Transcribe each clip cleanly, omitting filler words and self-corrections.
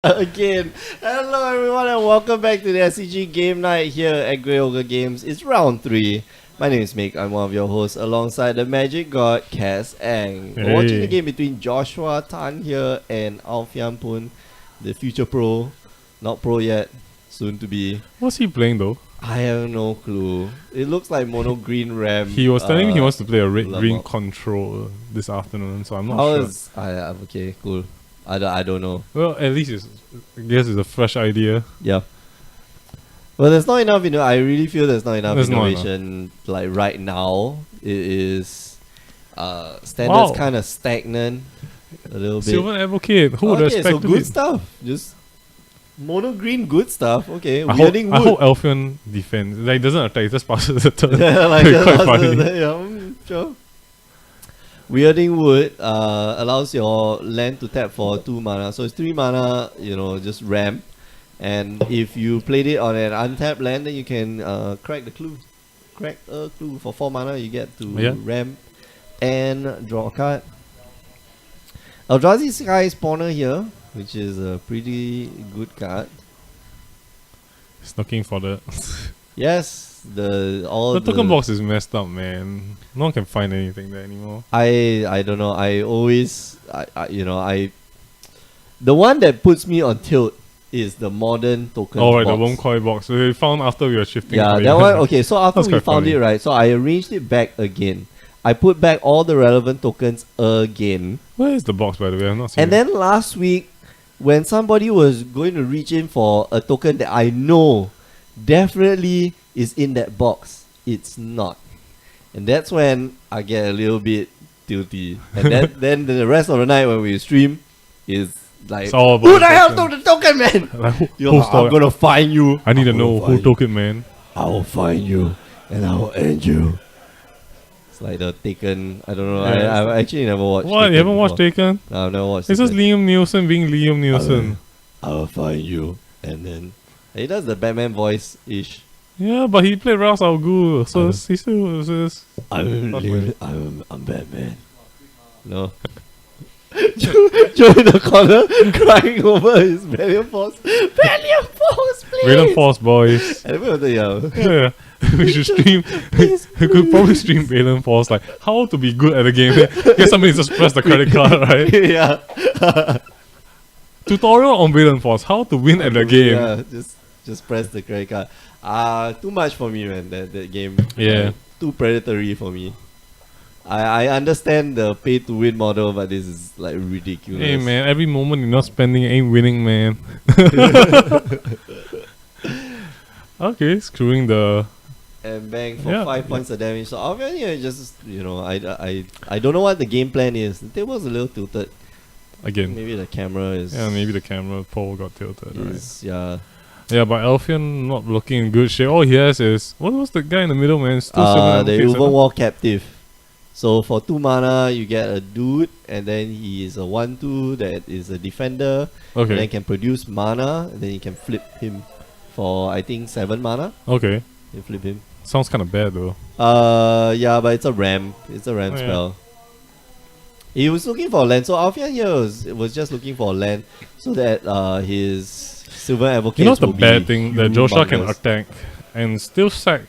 Again, hello everyone and welcome back to the SCG game night here at Grey Ogre Games. It's round 3. My name is Mick, I'm one of your hosts alongside the Magic God, Cass Ang. We're watching the game between Joshua Tan here and Alfian Pun, the future pro. Not pro yet, soon to be. What's he playing though? I have no clue. It looks like mono green RAM. He was telling me he wants to play a red green level. control this afternoon, so I'm not How sure. is... okay, cool. I don't know. Well, at least I guess it's a fresh idea. Yeah. Well, there's not enough, I really feel there's not enough There's not innovation. Like right now, it is standards kind of stagnant a little bit. Silver Advocate, who would Okay, expect so to good be? stuff. Just mono green good stuff. Okay, I weirding hope wood. Elfian defends. Like, doesn't attack, he just passes the turn. Yeah, like Quite just funny. sure. Weirding Wood allows your land to tap for 2 mana. So it's 3 mana, just ramp. And if you played it on an untapped land, then you can crack the clue. Crack a clue. For 4 mana, you get to ramp and draw a card. Eldrazi Sky Spawner here, which is a pretty good card. He's looking for the... Yes, the token box is messed up, man. No one can find anything there anymore. I don't know. I always the one that puts me on tilt is the modern token Oh, right, box. the Worm Coil box. We found after we were shifting. Yeah, the that event. one. Okay, so after That's we quite found funny. it, right? So I arranged it back again. I put back all the relevant tokens again. Where is the box, by the way? I've not seen And then last week, when somebody was going to reach in for a token that I know definitely is in that box, it's not. And that's when I get a little bit tilty. And then the rest of the night when we stream is like, It's all about who the the hell token. took the token, man? Like, You're like, I'm gonna find you. I need to I'm know gonna who find took it, man. I will find you and I will end you. It's like the Taken. I don't know. Yeah. I've actually never watched. What? Taken You haven't watched before. Taken? No, I've never watched. It's just Taken. Liam Nielsen being Liam Nielsen. I will find you, and then he does the Batman voice ish. Yeah, but he played Ra's al Ghul, so Uh. he still was just... I'm Batman. No. Joe in the corner crying over his Valiant Force. Valiant Force, please. Random Force, boys. And everybody, Yeah, we should stream. Please, We could probably stream Valen Force, like how to be good at the game. Get somebody to just press the credit card, right? yeah. Tutorial on Valen Force, how to win at the game. Yeah, just press the credit card. Too much for me, man. That game. Yeah. Like, too predatory for me. I understand the pay to win model, but this is like ridiculous. Hey man, every moment you're not spending ain't winning, man. Okay, screwing the... And bang for Yeah, 5 points of damage. So obviously, just I don't know what the game plan is. The table's a little tilted. Again. Maybe the camera is. Yeah, maybe the camera pole got tilted, right? Yeah. Yeah, but Elfian not looking in good shape. All he has is... What was the guy in the middle, man? Still The Uber War Captive. So for 2 mana, you get a dude, and then he is a 1/2 that is a defender. Okay. And then can produce mana, and then you can flip him for I think 7 mana. Okay. You flip him. Sounds kind of bad though. Yeah, but it's a ramp. It's a ramp Oh, yeah. spell. He was looking for land, so Alfian here was just looking for land so that his Silver Advocate. You know what's the bad thing? That Joshua can attack and still sack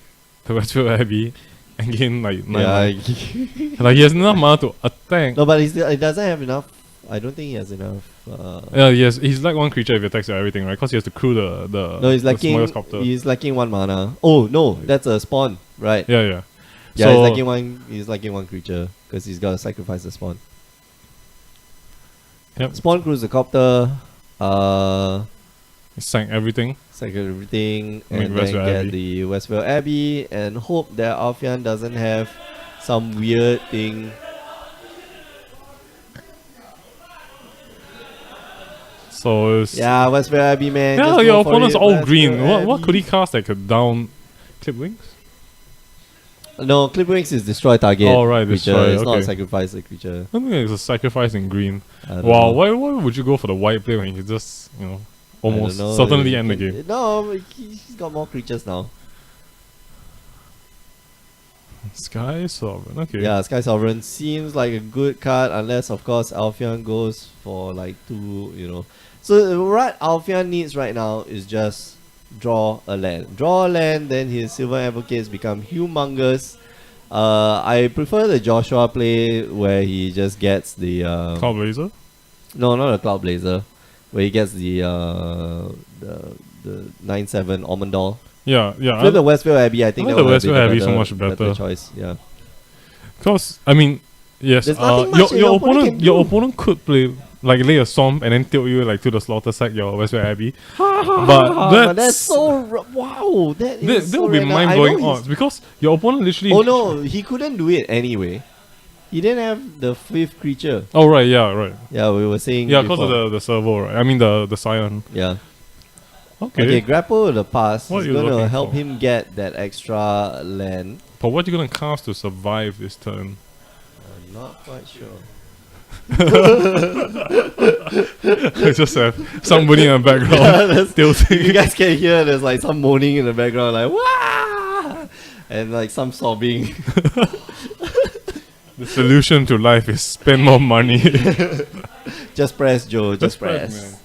the Westfield Abbey and gain like 9 Yeah. mana. Like he has enough mana to attack. No, but he doesn't have enough. I don't think he has enough. Yes, he's like 1 creature if he attacks or everything, right? Because he has to crew the No, he's the lacking. Smoker Sculptor. He's lacking 1 mana. Oh no, that's a spawn, right? Yeah, yeah. Yeah, So- he's lacking one. He's lacking 1 creature because he's got to sacrifice the spawn. Yep. Spawn crews the copter. He sank everything. Sacrifice everything, Make and then Westvale get Abbey. the Westvale Abbey, and hope that Alfian doesn't have some weird thing. So it's... Yeah, Westvale Abbey, man. Yeah, just go your for opponent's it, all Westvale green. What Abbey. could he cast that could down Clip Wings? No, Clipwings is destroy target. Oh, right, creature. destroy, It's not okay. sacrifice a creature. I think it's a sacrifice in green. I don't Wow, know. why would you go for the white play when you could just, almost I don't know. certainly end the game? No, he's got more creatures now. Sky Sovereign, okay. Yeah, Sky Sovereign seems like a good card unless of course Alfian goes for like 2, So what Alfian needs right now is just draw a land. Draw a land, then his Silver Advocates become humongous. I prefer the Joshua play where he just gets the Cloud Blazer? no, not a Cloud Blazer, where he gets the 9/7 Almond Doll. Yeah. Flip the Westfield Abbey. I think I that like the would Westfield be Abbey better, so much better. choice. Yeah. Because I mean, yes, There's nothing much your opponent can your do. opponent could play like lay a Swamp and then tilt you like to the slaughter sack your Westfield Abbey. But that's so wow. that So would be random. I mind know blowing he's- odds because your opponent literally. Oh no, he couldn't do it anyway. He didn't have the 5th creature. Oh right, right. Yeah, we were saying. Yeah, because before. of the servo, right? I mean the Scion. Yeah. Okay. Okay, grapple with the pass What is are you going to looking help for? him get that extra land. But what you gonna cast to survive this turn? I'm not quite sure. Just have somebody in the background tilting. You guys can hear there's like some moaning in the background, like wah, and like some sobbing. The solution to life is spend more money. Just press, Joe. Just press. man.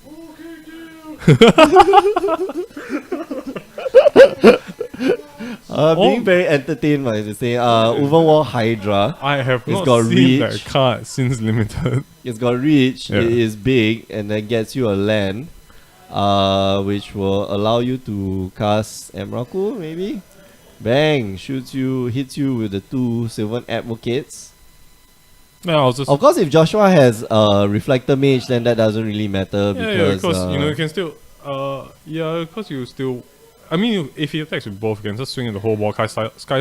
Being very entertained by this thing. Uvenwall Hydra. I have It's not got seen that reach. card since limited. It's got reach. Yeah. It is big, and then gets you a land, which will allow you to cast Emrakul. Maybe. Bang! Hits you with the 2 Sylvan Advocates. No, I was just Of course, if Joshua has Reflector Mage, then that doesn't really matter because you can still because you still. I mean, if he attacks with both, you can just swing in the whole wall, Sky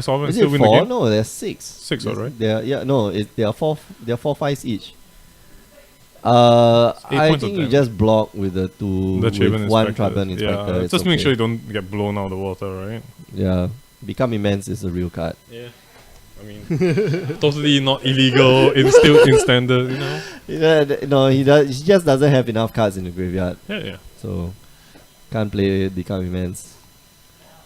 Sovereign, and is still it win the 4? game. No, there's 6. 6, right? They are 4. They are 4 5s each. 8 I points of think you damage. just block with the 2 The Traven with 1 Inspector. Traven Inspector. Yeah, it's just make okay. sure you don't get blown out of the water, right? Yeah, Become Immense is a real card. Yeah. I mean, totally not illegal. It's still in standard, you know. No, he just doesn't have enough cards in the graveyard, Yeah. so can't play Become Immense.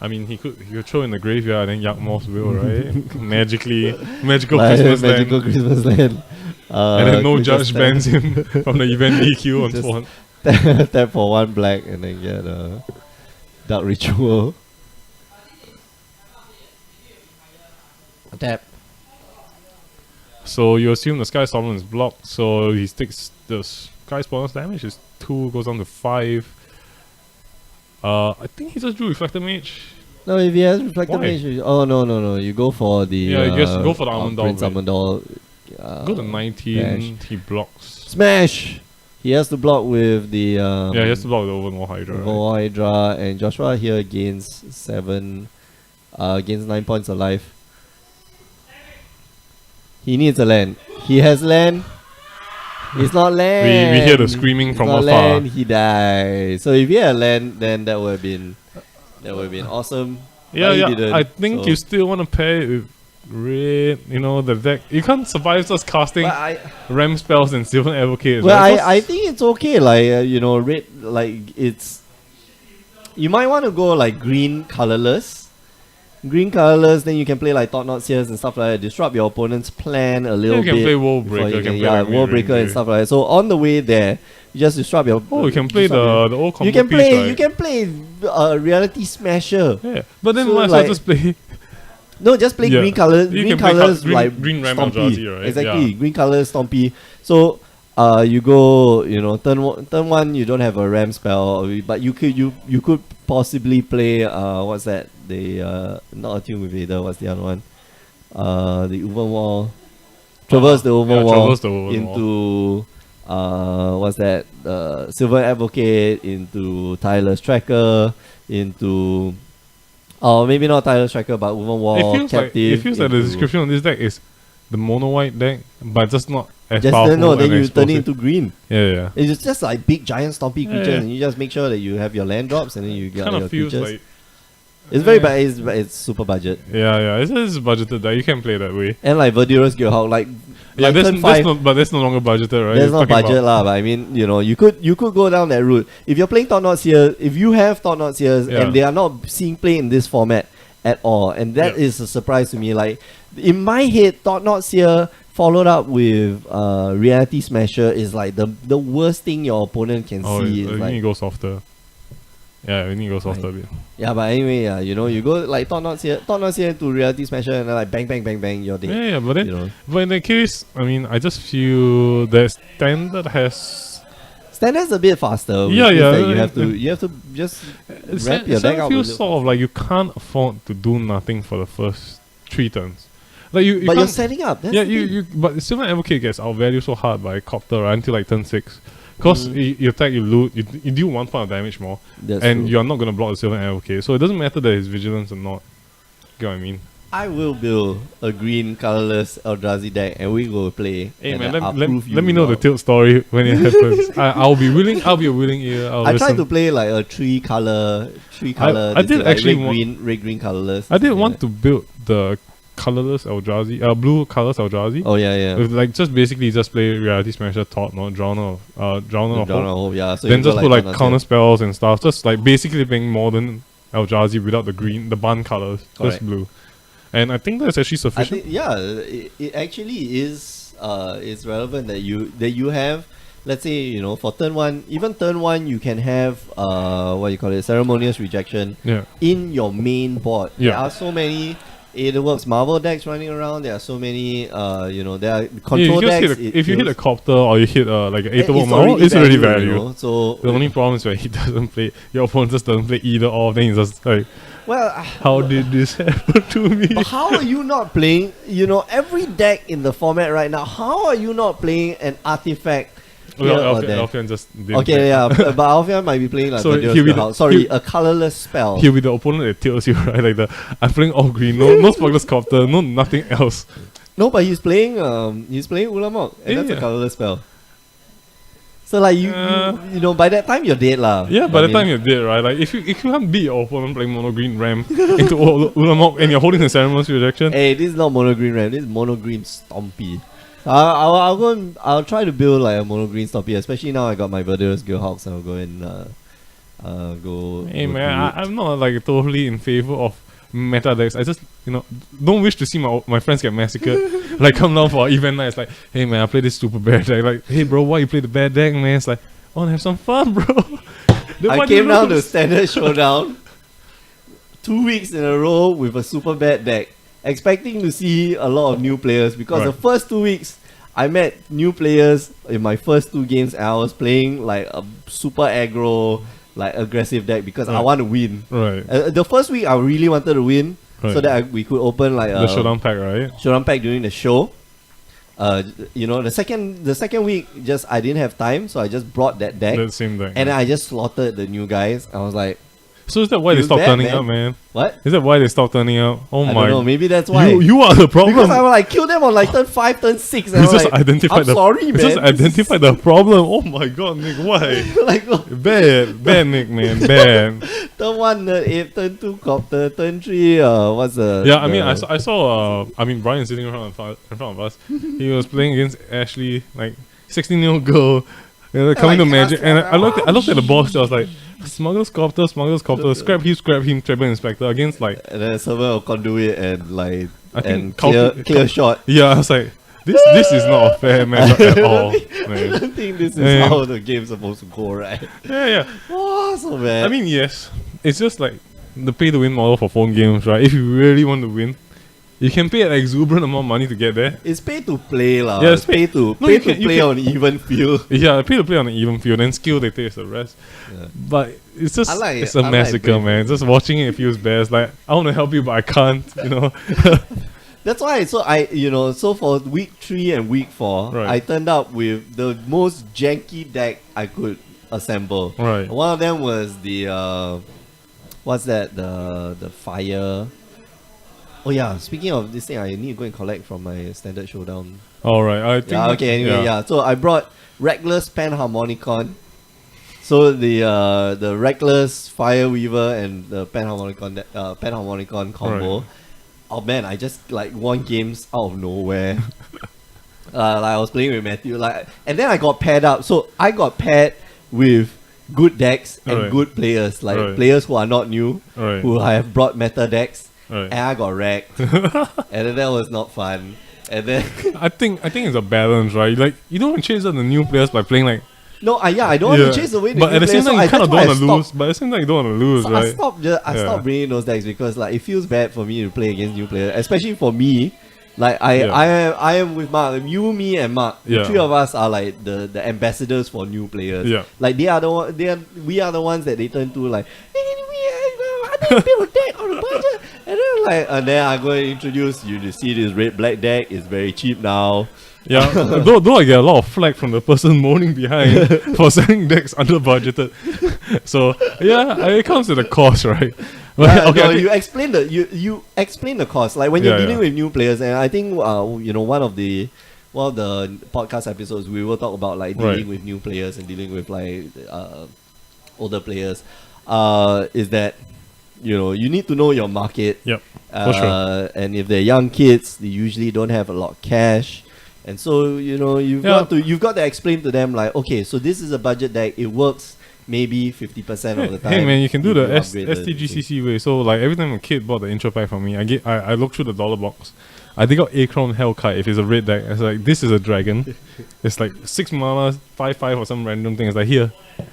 I mean, he could throw in the graveyard and then Yakmoth will, right? magical Like, Christmas magical land. Christmas land. And then no we judge just bans him from the event DQ on Just- spawn. tap for 1 black and then get a Dark Ritual. Tap. So you assume the Sky Sovereign is blocked, so he takes the Sky Spawner's damage, his 2 goes down to 5. I think he just drew Reflector Mage. No, if he has Reflector Why? Mage, no. You go for the Yeah, you just go for the Almond Doll, Prince right? Almond Doll. Go to 19, he blocks. Smash! He has to block with the Yeah, he has to block the Overwhelm Hydra. Right? Overwhelm Hydra, and Joshua here gains 9 points of life. He needs a land. He has land. It's not land. We hear the screaming from It's not afar. land, he dies. So if he had land, then that would have been awesome. Yeah, But he yeah. didn't, I think so- you still want to pair it with red. You know, the deck. You can't survive just casting But I, Ram spells and Sylvan Advocate. well, right? I think it's okay. Like red. Like it's. You might want to go like green colorless. Green colorless, then you can play like Thought Not Seers and stuff like that. Disrupt your opponent's plan a little you bit. can play Wall before Breaker. you You can play yeah, like Wall Mirroring Breaker and Ray. stuff like that. So on the way there, you just disrupt your. Oh, you can play disrupt the old combo You can piece, play. right? You can play Reality Smasher. Yeah, but then So, might as well like- just play. No, just play Yeah. green colors. You Green can play colors green- like green Ram Stompy. Eldrazi, right? Exactly, Yeah. green colors Stompy. So you go. Turn one you don't have a ram spell, but you could possibly play what's that? The not Attune with Vader. What's the other one? The Uvenwall. Traverse the Uvenwall Traverse the Uvenwall. into what's that? Silver Advocate into Tyler's Tracker into. Maybe not Tyler's Tracker, but Uvenwall Captive. It feels like the into- description on this deck is the mono white deck, but just not as Just powerful. no, then and you turn it explosive. into green. Yeah. It's just like big giant stompy Yeah, creatures, yeah. and you just make sure that you have your land drops, and then you get Kind your of feels creatures. like It's very bad. It's super budget, yeah. It's budgeted deck. You can play that way. and like Verdurous Guildhawk, like Yeah, turn five. but that's no longer budgeted, right? There's You're no talking budget about- lah, but I mean, you could go down that route. If you're playing Thought Not Seers, if you have Thought Not Seers, Yeah. and they are not seeing play in this format at all, and that Yeah. is a surprise to me. Like in my head, Thought Not Seer followed up with Reality Smasher is like the worst thing your opponent can Oh, see. you Is need to like, go softer. Yeah, you need to go softer a bit. yeah, but anyway, you go like top knots here to Reality Smasher, and then like bang, bang, bang, bang, you're dead. Yeah, but then, You know, but in that case, I mean, I just feel that standard has. Standard's a bit faster. Yeah, which means yeah, that like, you have to just wrap your deck Standard out. feels sort of like you can't afford to do nothing for the first 3 turns. Like you But you're can't- setting up. That's yeah, the thing. but Silver Advocate gets outvalued so hard by Copter right, until like turn 6. Because you attack, you loot, you deal 1 point of damage more, That's and true. you're not gonna block the Silver Advocate. So it doesn't matter that his vigilance or not. Get what I mean? I will build a green colorless Eldrazi deck, and we will play. Hey and man, then I'll prove you let me know the wrong. tilt story when it happens. I'll be willing. I'll be a willing ear. I'll I listen. tried to play like a three color. I did actually red green colorless. I did Yeah. want to build the colorless Eldrazi, blue colorless Eldrazi. Oh yeah. With, like just basically just play Reality Smasher, Thought, no Drowner of Hope. Yeah. So Then you go just put like Thought Knot counter here. spells and stuff. Just like basically playing modern Eldrazi without the bun colors, Correct. just blue. And I think that's actually I sufficient. think it actually is relevant that you have, let's say, for turn 1, even turn 1 you can have what you call it, ceremonious rejection Yeah. in your main board. Yeah. There are so many Works Marvel decks running around. There are so many there are Yeah, control you just decks. if you hit a copter or you hit like an it's Aetherwalk Marvel, it's already value. So The only problem is when he doesn't play, your opponent just doesn't play either or, then he's just like, well, how did this happen to me? but how are you not playing? Every deck in the format right now. How are you not playing an artifact? Here or there? Alfian just didn't Okay, play. yeah, but Alfian might be playing like So Vanilla he'll be Spell. the- Sorry, he'll- a colorless spell. He'll be the opponent that tilts you, right? Like I'm playing all green, no Smuggler's Copter, no nothing else. No, but he's playing Ulamog, and that's a Yeah. colorless spell. So like by that time you're dead lah. Yeah, by I the mean, time you're dead, right? Like if you can't beat your opponent playing mono green ram into Ulamog and you're holding the ceremonious rejection, hey, this is not mono green ram. This is mono green Stompy. I'll try to build like a mono green Stompy, especially now I got my Verdurous Guildhawks. I'll go and go. hey go man, do it. I'm not like totally in favor of meta decks. I just don't wish to see my friends get massacred. Like come down for our event night, it's like, hey man, I play this super bad deck. Like, hey bro, why you play the bad deck, man? It's like, I wanna have some fun, bro. Then I why do you came down to lose? Standard Showdown 2 weeks in a row with a super bad deck, expecting to see a lot of new players because the Right. first 2 weeks I met new players in my first 2 games and I was playing like a super aggro, like aggressive deck because I Right. want to win. Right. The first week I really wanted to win so Right. that we could open like The showdown pack, right? showdown pack during the show. The second week just I didn't have time, so I just brought that deck. That same deck. And I just slaughtered the new guys. I was like, so is that why they Feels stopped bad, turning man. up, man? what? Is that why they stopped turning up? Oh I my! don't know. Maybe that's why. You are the problem. Because I will like kill them on like turn 5, turn 6. And You I'm just like, identified I'm the. sorry, you man. just identified the problem. Oh my god, Nick, why? like Bad, Nick, man, bad. turn 1, turn 8, turn 2, copter, turn 3. What's the? Yeah, I mean, the- I saw. Brian sitting in front of us. He was playing against Ashley, like 16-year-old girl, coming to like, Magic, and I looked at the box. I was like, Smuggler's Copter, scrap him, Treble Inspector against like. And then server of conduit and like I think and clear shot. Yeah, I was like, this is not a fair match at all, I man. don't think this is Man. how the game's supposed to go, right? Yeah. Oh, so bad. I mean, yes, it's just like the pay-to-win model for phone games, right? If you really want to win, you can pay an exuberant amount of money to get there. it's pay to play lah. Yeah, It's pay to No, pay you to can- you play can- on even field. Yeah, pay to play on an even field, and skill they take the rest. Yeah. But it's just it's a I like massacre, Brave. man. Just watching it feels bad. It's like I want to help you, but I can't. That's why. So for week 3 and week 4, Right. I turned up with the most janky deck I could assemble. Right. One of them was the what's that? The fire. Oh yeah. Speaking of this thing, I need to go and collect from my Standard Showdown. All right. I think. Yeah. Okay. Anyway, yeah. So I brought Reckless Panharmonicon. So the Reckless Fire Weaver and the Panharmonicon combo. Right. Oh man, I just like won games out of nowhere. Like I was playing with Matthew, and then I got paired up. So I got paired with good decks and Right. good players, like Right. players who are not new, Right. who have brought meta decks, Right. and I got wrecked, and then that was not fun. And then I think it's a balance, right? Like you don't chase out the new players by playing like. no, I don't want to chase away the But new at the same players, time, you kind of don't want to lose. stopped. But at the same time, you don't want to lose, So right? I stopped bringing those decks because like it feels bad for me to play against new players, especially for me. Like I am with Mark, you, me, and Mark. The three of us are like the ambassadors for new players. Yeah. Like we are the ones that they turn to like, hey, I didn't build a deck on a budget. And then I'm going to introduce you to see this red black deck. It's very cheap now. Yeah, though I get a lot of flack from the person moaning behind for selling decks under budgeted. So yeah, it comes with a cost, right? But, No, you explain the cost. Like when you're dealing with new players, and I think one of the podcast episodes we will talk about like dealing with new players and dealing with like older players. Is that you need to know your market. Yep, for sure. And if they're young kids, they usually don't have a lot of cash. And so you've got to explain to them like, okay, so this is a budget deck. It works maybe 50% of the time. Hey man, you can do the upgrade STGCC way. So like every time a kid bought the intro pack from me, I look through the dollar box. I dig out Acron Hellkite if it's a red deck. It's like, this is a dragon. It's like 6 mana, 5/5 or some random thing. It's like, here.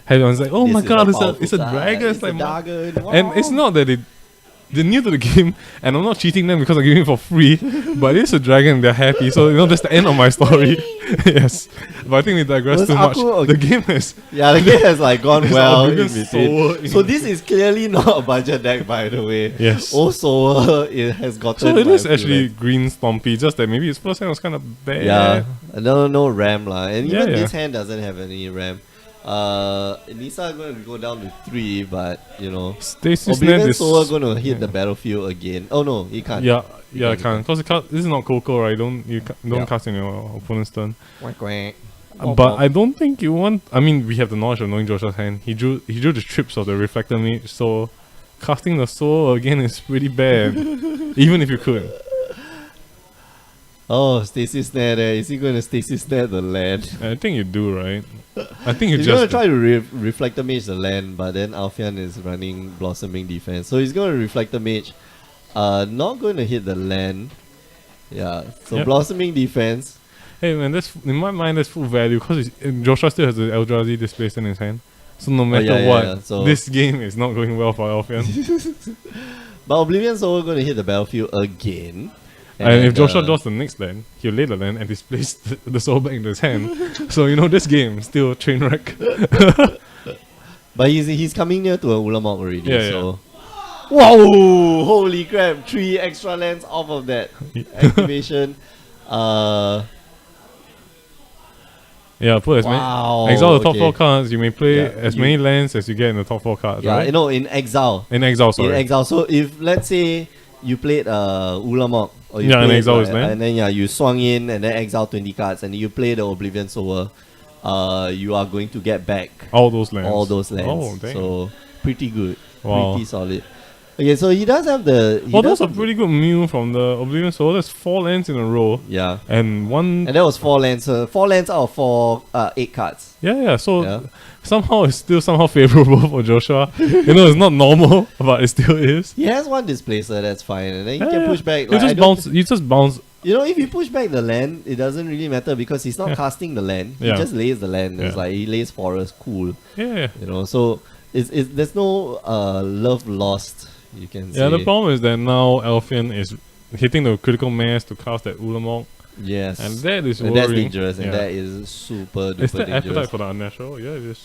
Everyone's like, oh This my is god, a it's a powerful dragon. card. It's like a dragon. and it's not that they're new to the game, and I'm not cheating them because I'm giving it for free. But it's a dragon, they're happy. So that's the end of my story. Yes, but I think we digress too much. The game is the game has like gone well in Oblivion between. So this is clearly not a budget deck, by the way. Yes. Also, it has gotten. So it is actually green Stompy, just that maybe its first hand was kind of bad. Yeah, no RAM lah, and even Yeah. this hand doesn't have any RAM. Nisa is going to go down to 3, but Stasis Oblivion is Soul going to hit the battlefield again. Oh no, he can't. Yeah, I can't. Because this is not Coco, right? Don't Yeah. cast in your opponent's turn. Quack, quack. But I don't think you want. I mean, we have the knowledge of knowing Joshua's hand. He drew the trips of the Reflector Mage, so casting the soul again is pretty bad. Even if you could. Oh, Stasis Snare there. Is he going to Stasis Snare the land? I think you do, right? I think you He's just going to try to Reflector Mage the land, but then Alfian is running Blossoming Defense. So he's going to Reflector Mage. Not going to hit the land. Yeah, so Yep. Blossoming Defense. Hey man, that's in my mind that's full value because Joshua still has the Eldrazi displaced in his hand. So no matter what, so this game is not going well for Alfian. But Oblivion Soul going to hit the battlefield again. And if Joshua draws the next land, he'll lay the land and displace the soul back into his hand. So this game is still train wreck. But he's coming near to a Ulamog already. Yeah, so. Whoa! Holy crap! 3 extra lands off of that activation. Yeah, put as Wow, many. Exile the top okay. 4 cards. You may play Yeah, as many lands as you get in the top 4 cards. Yeah, right? in exile. In exile, sorry. In exile. So if let's say you played Ulamog, or you Yeah, in played, exile is land. and then you swung in and then exile 20 cards, and you play the Oblivion Sower, you are going to get back All those lands. all those lands. Oh, dang. So pretty good, Wow. pretty solid. Okay, so he does have the. Well, that's a pretty good meal from the Oblivion Soul. That's 4 lands in a row. Yeah. And one. And that was 4 lands. 4 lands out of 8 cards. Yeah. So Yeah. somehow it's still somehow favorable for Joshua. It's not normal, but it still is. He has 1 displacer, that's fine, and then he Yeah, can yeah. push back. You like, I just don't- bounce. You just bounce. if you push back the land, it doesn't really matter because he's not Yeah. casting the land. He Yeah. just lays the land. It's Yeah. like he lays forest, cool. Yeah. So it's there's no love lost. You can say. Yeah. The problem is that now Alfian is hitting the critical mass to cast that Ulamog, Yes. and that is And worrying. that's dangerous, and Yeah. that is super duper It's the dangerous. appetite for the unnatural. Yeah, it is.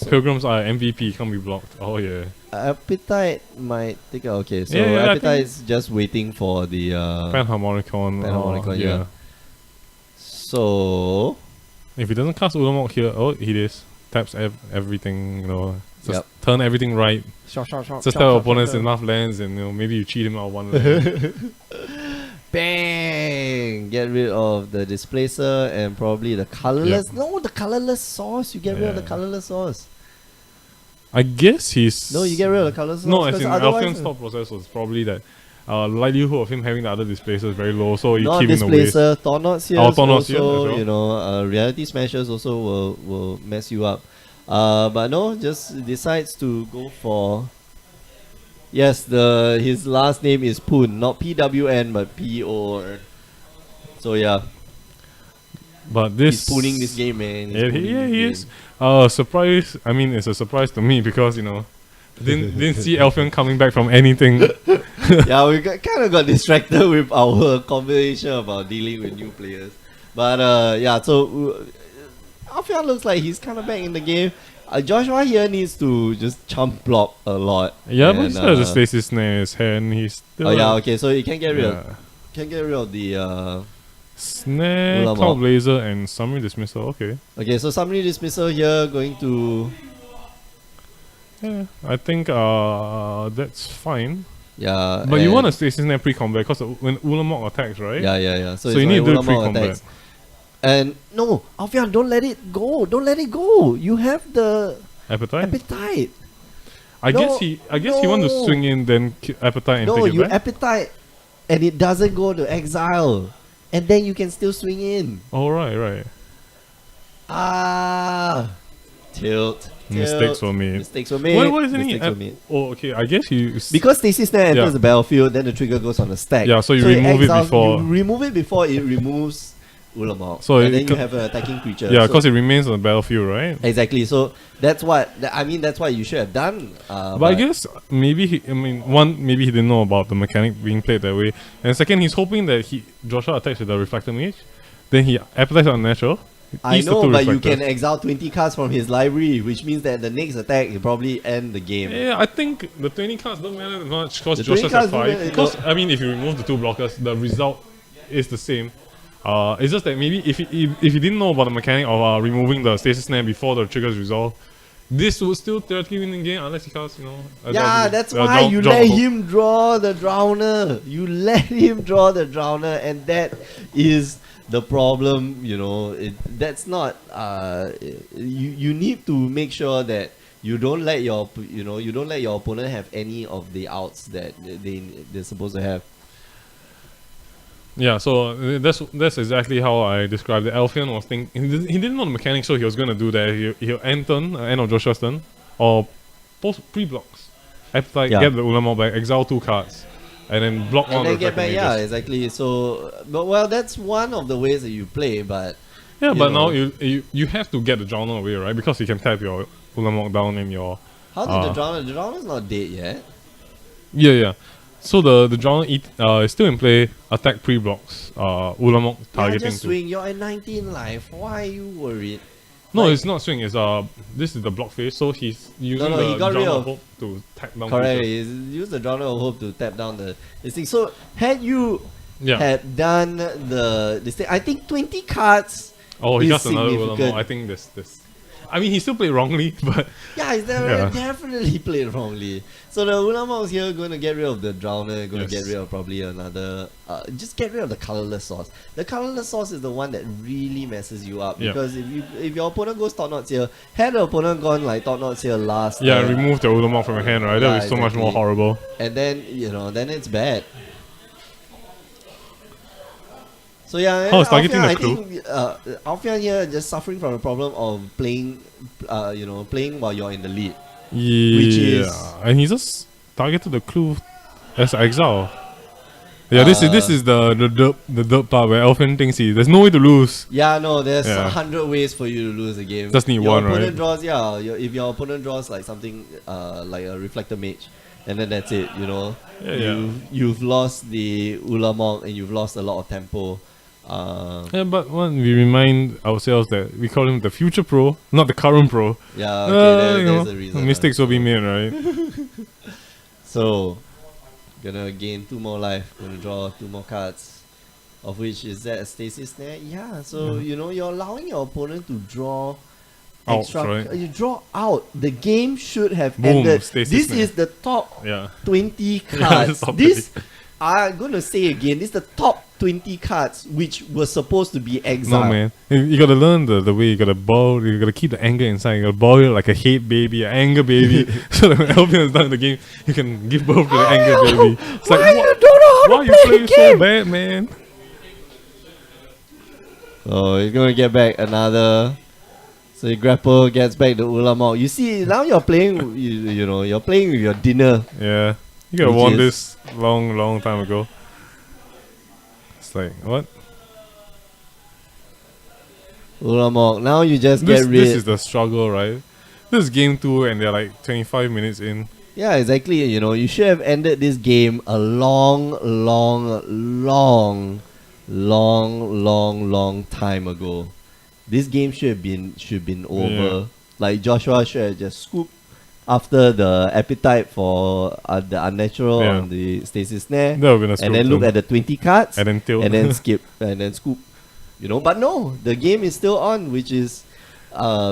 Pilgrims are MVP, can't be blocked. Oh yeah. Appetite might take out. Okay, so Yeah, I appetite think- is just waiting for the Panharmonicon. Panharmonicon, yeah. yeah. So If he doesn't cast Ulamog here, he is. Taps everything, just Yep. turn everything right. shot. Just tell opponents enough lands and maybe you cheat him out of 1 land. bang! Get rid of the displacer and probably the colorless. No, the colorless source. You get rid of the Yeah. colorless source. I guess he's... No, you get rid of the colorless source. No, as 'cause in otherwise- Alfian's thought process was probably that likelihood of him having the other displacer is very low, so you Not keep him away. displacer, Thornots here. Oh, Thornots here also, as well. reality smashers also will mess you up. But no, just decides to go for. Yes, his last name is Poon, not PWN but PON. So yeah, But this he's pooning this game, man. He's Yeah, pooning yeah, this he game. is. Surprise. I mean, it's a surprise to me because didn't see Alfian coming back from anything. Yeah, we kind of got distracted with our conversation about dealing with new players. But yeah, so Alfian looks like he's kind of back in the game. Joshua here needs to just chump block a lot. Yeah, but and, he still has a stasis snare in his hand. He's still. Oh yeah, okay. So you can get rid yeah. of the Snare, Ulamog. Cloud Blazer, and Summary Dismissal. Okay. Okay, so summary dismissal here going to Yeah, I think that's fine. yeah. But you and- want a stasis snare pre-combat because when Ulamog attacks, right? Yeah. So it's you need like to do it Ulamog pre-combat. attacks. And no, Alfian, don't let it go. Don't let it go. You have the Appetite. appetite. I No, guess he want to no. swing in, then appetite and No, take it you back. appetite, and it doesn't go to exile, and then you can still swing in. Oh right. Tilt. Mistakes were made. Mistakes were made. Why isn't he? Mistakes were made. Oh, okay. I guess you. Because Stasis Snare enters Yeah. the battlefield, then the trigger goes on the stack. Yeah, so you it remove it exiles- before- You remove it before it removes Ulamog. So and it then you co- have an attacking creature. Yeah, So- because it remains on the battlefield, right? exactly. So that's what that's what you should have done. But I guess maybe maybe he didn't know about the mechanic being played that way, and second, he's hoping that Joshua attacks with the Reflector Mage, then he applies on natural. I eats the know, two but you reflectors. can exile 20 cards from his library, which means that the next attack will probably end the game. Yeah, I think the 20 cards don't matter that much because The 20 Joshua's cards at don't 5. matter, Because, no. I mean, if you remove the two blockers, the result is the same. It's just that maybe if you didn't know about the mechanic of removing the stasis snare before the triggers resolve, this would still theoretically win the game unless he casts, Yeah, that's why you let him draw the Drowner. You let him draw the Drowner, and that is the problem. That's not. You need to make sure that you don't let your opponent have any of the outs that they're supposed to have. Yeah, so that's exactly how I described it. Alfian was thinking he didn't know the mechanics, so he was gonna do that. He'll end turn, end of Joshua's turn, or post pre-blocks. Appetite, Yeah. get the Ulamog back, exile 2 cards, and then block one And of then the get back, Reflector yeah, Mages. exactly. So, but that's one of the ways that you play. But Yeah, you but know. now you have to get the Drowner away, right? Because you can tap your Ulamog down and your how did the Drowner's not dead yet? yeah. So the Drowner is still in play. Attack pre-blocks. Ulamog Yeah, targeting just to. swing. You're at 19 life. Why are you worried? No, Like- it's not swing. It's this is the block phase. So he's using No, the he got rid Drowner of- hope to tap down. Correct. creatures. Use the Drowner of Hope to tap down this thing. So had you Yeah. had done this thing, I think 20 cards. Oh, he is got another significant. Ulamog. I think this. I mean, he still played wrongly, but Yeah, he's Yeah. definitely played wrongly. So the Ulamog's here going to get rid of the Drowner, going to Yes. get rid of probably another. Just get rid of the colorless source. The colorless source is the one that really messes you up Yeah. because if your opponent goes top knots here, had the opponent gone like top knots here last, yeah, remove the Ulamog from your hand, right? That would Yeah, be so much more exactly. horrible. and then then it's bad. So yeah, How is targeting Alfian, the I think Alfian here just suffering from the problem of playing, playing while you're in the lead. Yeah, Which is- and he just targeted the clue as exile. Yeah, this is the derp part where Alfian thinks there's no way to lose. Yeah, no, there's Yeah. 100 ways for you to lose a game. Just need your one, opponent right? draws, if your opponent draws like something like a Reflector Mage, and then that's it. Yeah. You've lost the Ulamog and you've lost a lot of tempo. Yeah, but when we remind ourselves that we call him the future pro, not the current pro. Yeah, okay, there's a reason. Mistakes will be made, right? So, gonna gain 2 more life, gonna draw 2 more cards. Of which is that a stasis snare? Yeah, so you're allowing your opponent to draw Out, extra. right? You draw out. The game should have Boom, ended. stasis This snare. is the top Yeah. 20 Yeah, cards. stop This, I'm gonna say again, this is the top 20 cards which were supposed to be No, exiled. man. You gotta learn the way you gotta boil, you gotta keep the anger inside. You gotta boil it like a hate baby, an anger baby. So that when Albion is done in the game, you can give birth to the anger baby. It's Why like, you don't know how why to you play playing the so game? bad, man? Oh, he's gonna get back another. So he grapple, gets back the Ulamog. You see, now you're playing. You're playing with your dinner. Yeah. You could have Which won is- this long time ago. It's like, what? Ulamog, now you just This get rid. is the struggle, right? This is game 2 and they're like 25 minutes in. Yeah, exactly. You know, you should have ended this game a long time ago. This game should have been over. Yeah. Like Joshua should have just scooped after the appetite for the unnatural Yeah. on the stasis snare, That would have been a and then look at the 20 cards, and then tilt. and then skip, and then scoop. You know, but no, the game is still on, which is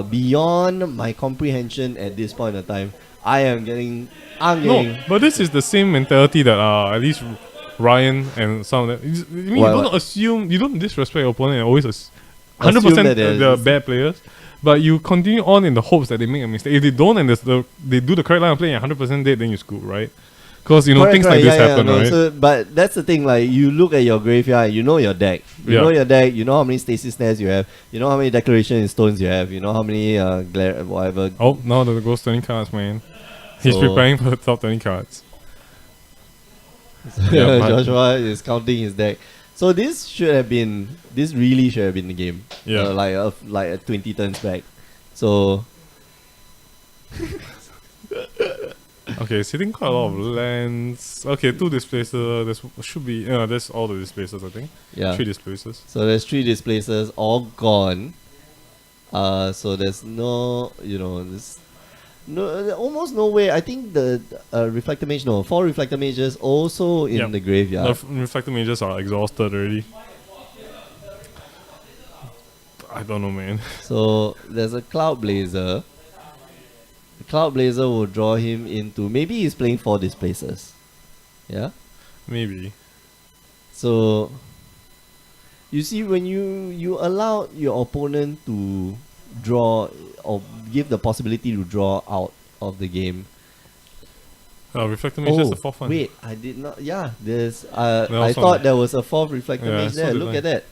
beyond my comprehension at this point in time. I'm getting. No, but this is the same mentality that at least Ryan and some of them. I mean, Why, you don't what? assume, you don't disrespect your opponent and always 100% Assume that they're they're- bad players, but you continue on in the hopes that they make a mistake. If they don't and they do the correct line of play and 100% dead, then you scoop, right? Because you know Correct, things correct, like this yeah, happen, no, right? So, but that's the thing. Like, you look at your graveyard, you know your deck. You Yeah. know your deck. You know how many stasis snares you have. You know how many declaration in stones you have. You know how many whatever. Oh, now there goes 20 cards, man. He's So- preparing for the top 20 cards. Yeah, but- Joshua is counting his deck. So this really should have been the game. Yeah. Like a 20 turns back. So Okay, sitting quite a lot of lands. Okay, 2 displacers. There's all the displacers, I think. yeah. 3 displacers. So there's 3 displacers all gone. So there's no, there's almost no way. I think the Reflector Mage, 4 Reflector Mages also in Yep. the graveyard. The Reflector Mages are exhausted already. I don't know, man. So there's a Cloud Blazer. The Cloud Blazer will draw him into, maybe he's playing 4 displacers. Yeah? Maybe. So you see, when you allow your opponent to draw or give the possibility to draw out of the game. Reflector Mage is the 4th one. Wait, I did not. Yeah, there's. There I was thought one. there was a 4th Reflector Yeah, Mage so there. did Look I. at that.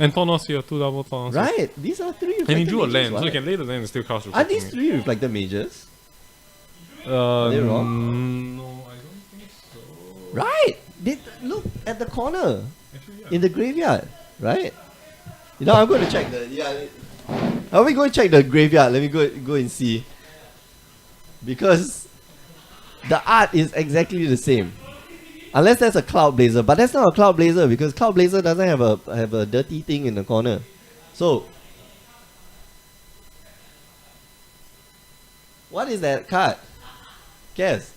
And Taunos here, 2 double Taunos. Right, these are 3 Reflector And he drew a Mages, land, so right? you can lay the land and still cast Are Reflector these Mage. 3 Reflector Mages? Are they wrong? No, I don't think so. Right. Look at the corner Actually, yeah. in the graveyard. Right. I'm going to check the. Yeah. Are we going to check the graveyard? Let me go and see. Because the art is exactly the same. Unless that's a Cloud Blazer, but that's not a Cloud Blazer because Cloud Blazer doesn't have a dirty thing in the corner. So, what is that card? Guess.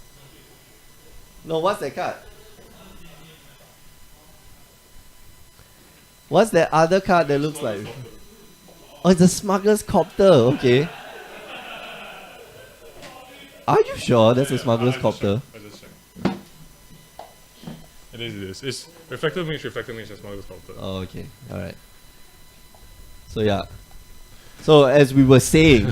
No, what's that card? What's that other card that looks like? Oh, it's a Smuggler's Copter. Okay. Are you sure that's a Smuggler's Copter? I just checked. It is. It's Reflector Mage, and Smuggler's Copter. Oh, okay. Alright. So, yeah. So, as we were saying,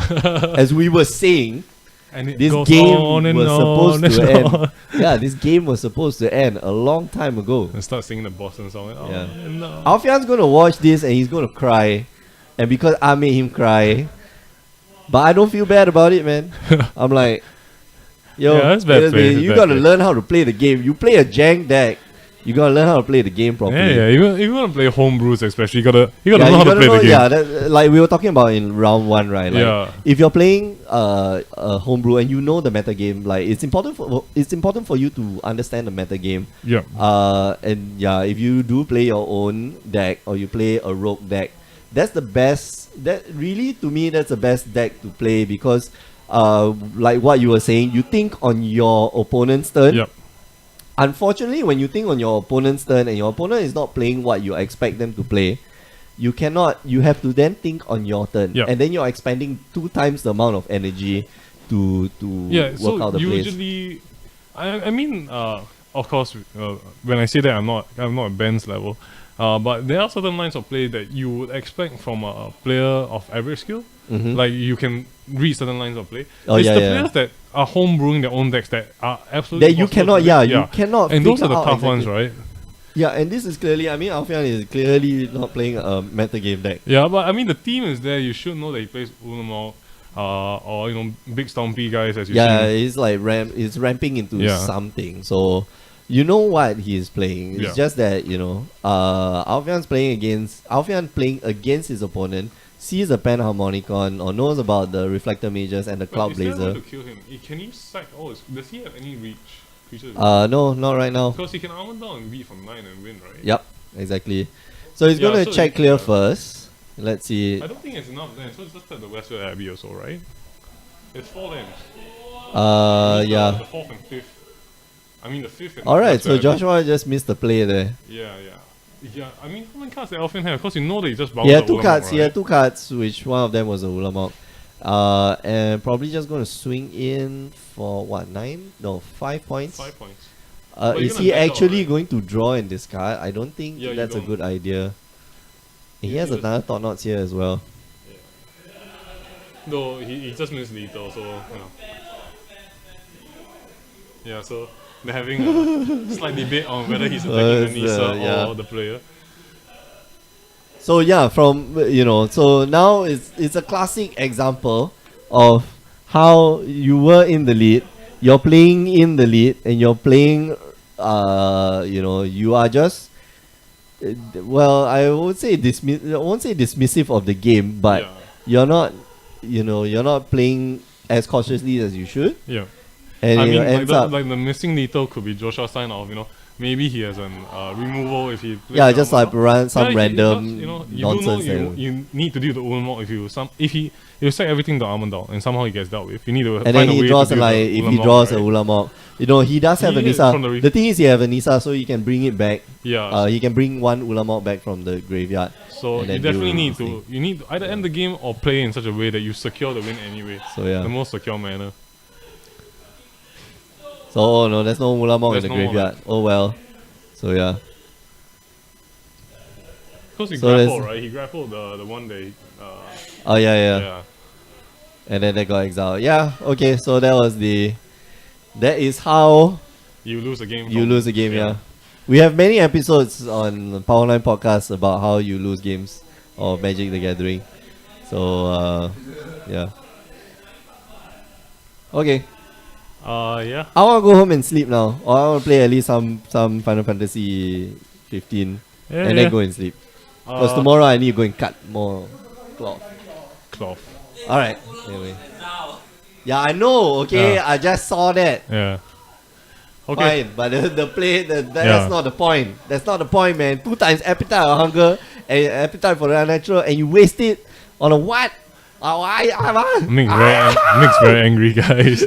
And it this goes game on and was on supposed to and end. on. Yeah, this game was supposed to end a long time ago. And start singing the Boston song. Oh, Yeah. no. Alfian's gonna watch this and he's gonna cry. And because I made him cry. But I don't feel bad about it, man. I'm like, yo, Yeah, that's bad play, that's you bad gotta play. learn how to play the game. You play a jank deck, you gotta learn how to play the game properly. Yeah. If you want to play homebrews, especially, you gotta Yeah, know how to play the game. Yeah, that, like we were talking about in round 1, right? Like, Yeah. if you're playing a homebrew and you know the meta game, like it's important for you to understand the meta game. Yeah. And yeah, if you do play your own deck or you play a rogue deck, that's the best. That really, to me, that's the best deck to play because, like what you were saying, you think on your opponent's turn. Yep. Unfortunately, when you think on your opponent's turn and your opponent is not playing what you expect them to play, you have to then think on your turn. Yep. And then you're expending 2 times the amount of energy to Yeah, work out so the plays. usually, I mean, of course, when I say that, I'm not at Ben's level, but there are certain lines of play that you would expect from a player of average skill. Mhm. Like you can read certain lines of play. Oh, it's yeah, the yeah. players that are homebrewing their own decks that are absolutely That you impossible cannot, to yeah, read. you cannot. And those are figure the out tough ones, exactly. right? Yeah, and this is clearly, I mean, Alfian is clearly not playing a meta game deck. Yeah, but I mean the team is there. You should know that he plays Ulamog. or big Stompy guys as you Yeah, see. it's like it's ramping into Yeah. something. So you know what he's playing. It's Yeah. just that, Alfian's playing against his opponent, sees the Panharmonicon or knows about the Reflector Mages and the But Cloud is there a way Blazer. to kill him? Can you sack? Does he have any reach? Creatures? No, not right now. Because he can armor down and beat from 9 and win, right? Yep, exactly. So he's Yeah, gonna so check he- clear yeah. first. Let's see. I don't think it's enough then, so it's just at the Westwood Abbey also, right? It's 4 lands. Yeah. The 4th and 5th. I mean the 5th and Alright, so Westwood Abbey. Joshua just missed the play there. Yeah. Yeah, I mean, how many cards does Elfin have? Because you know that he just bounce He had the two Ulamog, cards. right? He had two cards, which one of them was a Ulamog. And probably just going to swing in for what, 9? No, 5 points. 5 points. But you're Is gonna he back out, actually right? going to draw and discard? I don't think Yeah, you that's a don't. good idea. He Yeah, has he just- another Thought Knots here as well. No, he just missed lethal, so yeah, so they're having a slight debate on whether he's attacking the Nisa yeah. or the player. So yeah, so now it's a classic example of how you were in the lead, you're playing in the lead, and you're playing, you are just, well, I won't say dismissive of the game, but Yeah. you're not playing as cautiously as you should, Yeah. and I it mean, like ends the, up, like the missing lethal could be Joshua's sign of, maybe he has an removal if he plays yeah, the just Ulamog. like run some Yeah, random you nonsense. do know and- you need to deal with the Ulamog if you sack everything to Almond down and somehow he gets dealt with. You need to And find then a he way draws to a deal like with the if he Ulamog, draws a right? Ulamog. He does have a He hit Nisa. from the The thing is he have a Nisa, so he can bring it back. Yeah. He can bring one Ulamog back from the graveyard. So and you then definitely deal need with to this you need to either end the game or play in such a way that you secure the win anyway. So yeah. The most secure manner. So oh no, there's no Ulamog in There's the no graveyard. Oh well. So yeah. Because he So grappled, there's- right? He grappled the one day. Oh yeah. Yeah. And then they got exiled. Yeah. Okay. So that is how You lose a game. you from- lose a game. Yeah. We have many episodes on Power 9 podcast about how you lose games of Magic the Gathering. So yeah. Okay. Yeah. I want to go home and sleep now, or I want to play at least some Final Fantasy 15, Yeah, and yeah. then go and sleep. Because tomorrow I need to go and cut more cloth. Cloth. All right. Anyway. Yeah, I know. Okay, Yeah. I just saw that. Yeah. Okay. Fine, but the play Yeah. that's not the point. That's not the point, man. 2 times appetite or hunger and appetite for the unnatural, and you waste it on a what? Mick's very angry, guys.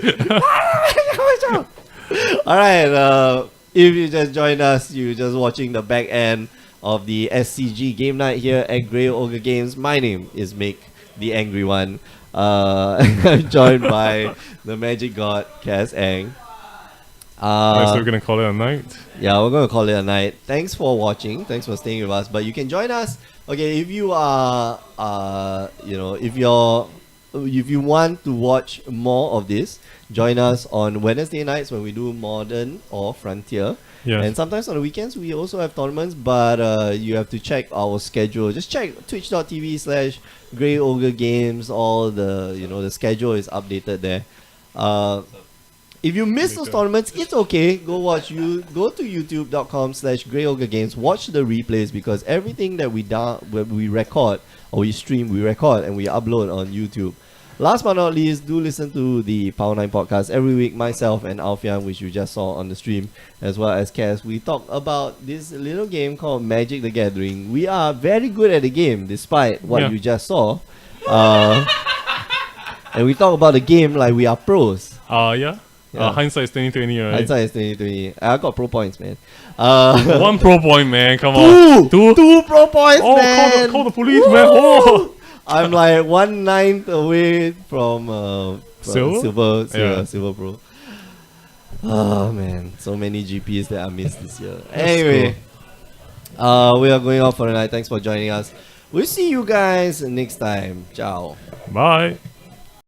Alright, if you just joined us, you're just watching the back end of the SCG game night here at Grey Ogre Games. My name is Mick, the angry one. I'm joined by the magic god, Cass Ang. So we're gonna call it a night. Yeah, we're gonna call it a night. Thanks for watching. Thanks for staying with us. But you can join us. Okay, if you are, if you want to watch more of this, join us on Wednesday nights when we do Modern or Frontier. Yes. And sometimes on the weekends we also have tournaments, but you have to check our schedule. Just check twitch.tv/Grey Ogre Games. All the schedule is updated there. If you miss those tournaments, it's okay. Go to youtube.com/Grey Ogre Games. Watch the replays because everything that we record or we stream, we record and we upload on YouTube. Last but not least, do listen to the Power 9 podcast every week. Myself and Alfian, which you just saw on the stream, as well as Cass, we talk about this little game called Magic the Gathering. We are very good at the game, despite what you just saw. And we talk about the game like we are pros. Yeah. Yeah. Hindsight is 2020, right? Hindsight is 2020. I got pro points, man. 1 pro point, man. Come on. Two pro points, Oh, man. call the police, man. Oh. I'm like 1/9 away from Silver? silver pro. Oh man, so many GPs that I missed this year. Anyway, we are going off for the night. Thanks for joining us. We'll see you guys next time. Ciao. Bye.